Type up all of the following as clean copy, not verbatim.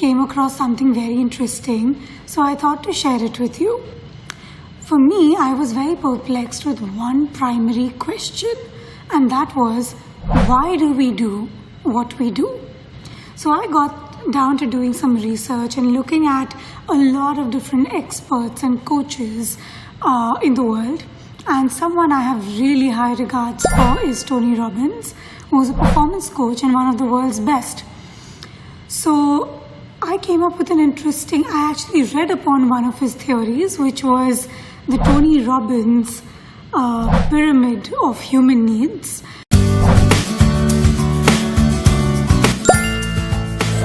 came across something very interesting, so I thought to share it with you. For me, I was very perplexed with one primary question, and that was, why do we do what we do? So I got down to doing some research and looking at a lot of different experts and coaches in the world. And someone I have really high regards for is Tony Robbins, who's a performance coach and one of the world's best. So I came up with I actually read upon one of his theories, which was the Tony Robbins pyramid of human needs.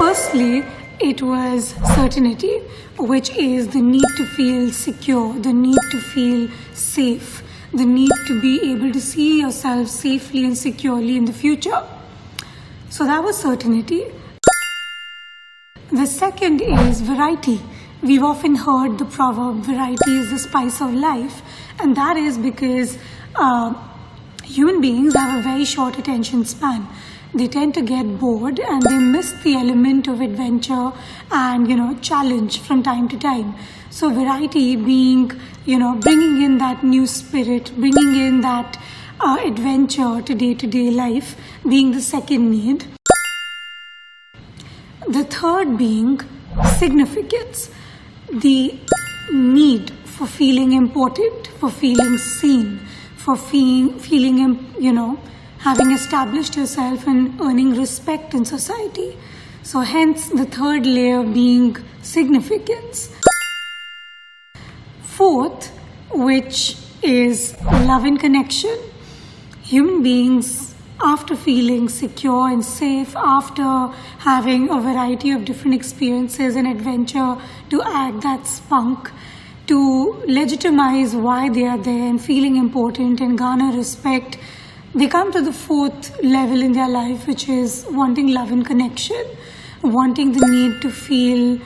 Firstly, it was certainty, which is the need to feel secure, the need to feel safe, the need to be able to see yourself safely and securely in the future. So that was certainty. The second is variety. We've often heard the proverb, variety is the spice of life, and that is because human beings have a very short attention span. They tend to get bored and they miss the element of adventure and, challenge from time to time. So variety being, bringing in that new spirit, bringing in that adventure to day-to-day life being the second need. The third being significance, the need for feeling important, for feeling seen, for feeling, having established yourself and earning respect in society. So hence the third layer being significance. Fourth, which is love and connection. Human beings, after feeling secure and safe, after having a variety of different experiences and adventure to add that spunk, to legitimize why they are there and feeling important and garner respect, they come to the fourth level in their life, which is wanting love and connection, wanting the need to feel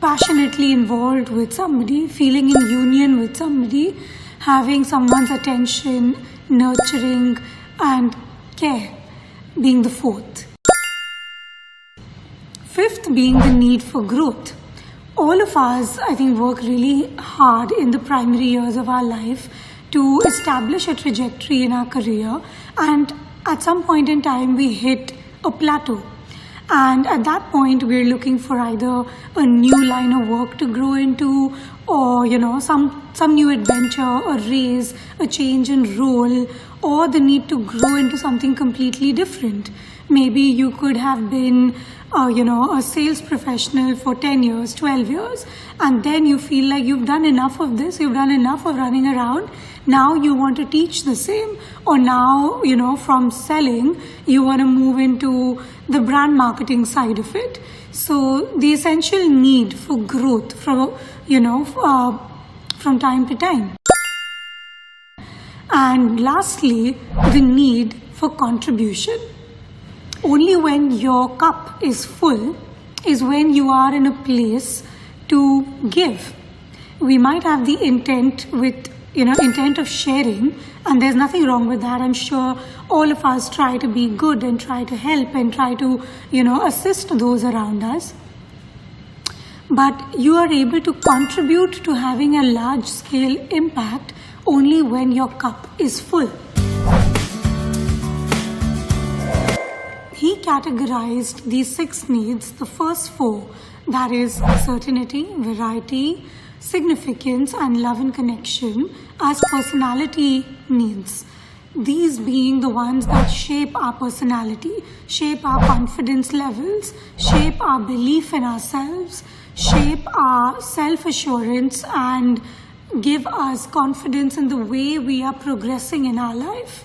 passionately involved with somebody, feeling in union with somebody, having someone's attention, nurturing and care being the fourth. Fifth being the need for growth. All of us, I think, work really hard in the primary years of our life to establish a trajectory in our career, and at some point in time we hit a plateau, and at that point we're looking for either a new line of work to grow into, or some new adventure, a raise, a change in role, or the need to grow into something completely different. Maybe you could have been a sales professional for 10 years, 12 years, and then you feel like you've done enough of this, you've done enough of running around. Now you want to teach the same, or now, from selling, you want to move into the brand marketing side of it. So the essential need for growth from time to time. And lastly, the need for contribution. Only when your cup is full is when you are in a place to give. We might have the intent of sharing, and there's nothing wrong with that. I'm sure all of us try to be good and try to help and try to, assist those around us. But you are able to contribute to having a large scale impact only when your cup is full. He categorized these 6 needs, the first 4, that is certainty, variety, significance and love and connection, as personality needs. These being the ones that shape our personality, shape our confidence levels, shape our belief in ourselves, shape our self-assurance and give us confidence in the way we are progressing in our life.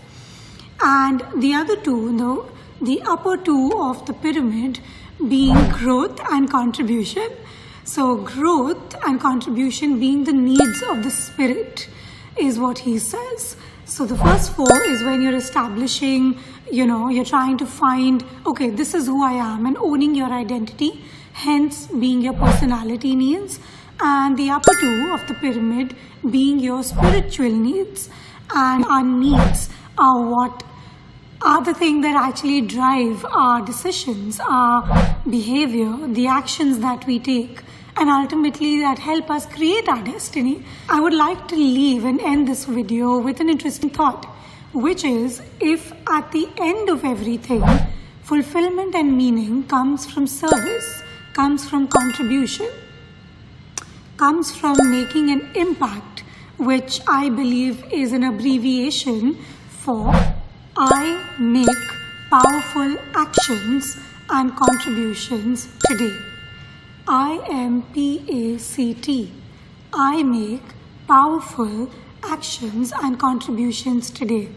And the other 2, the upper 2 of the pyramid being growth and contribution. So growth and contribution being the needs of the spirit is what he says. So the first 4 is when you're establishing, you're trying to find, okay, this is who I am, and owning your identity, hence being your personality needs. And the upper 2 of the pyramid being your spiritual needs. And our needs are what are the thing that actually drive our decisions, our behavior, the actions that we take, and ultimately that help us create our destiny. I would like to leave and end this video with an interesting thought, which is, if at the end of everything, fulfillment and meaning comes from service, comes from contribution, comes from making an impact, which I believe is an abbreviation for I make powerful actions and contributions today. IMPACT. I make powerful actions and contributions today.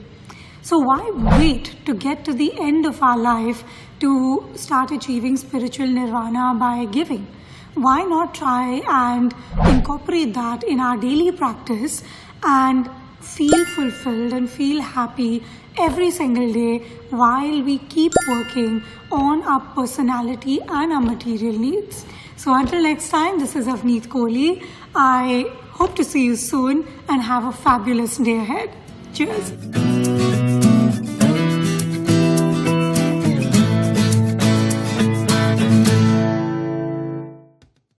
So why wait to get to the end of our life to start achieving spiritual nirvana by giving? Why not try and incorporate that in our daily practice and feel fulfilled and feel happy every single day while we keep working on our personality and our material needs? So until next time, this is Avneet Kohli. I hope to see you soon and have a fabulous day ahead. Cheers.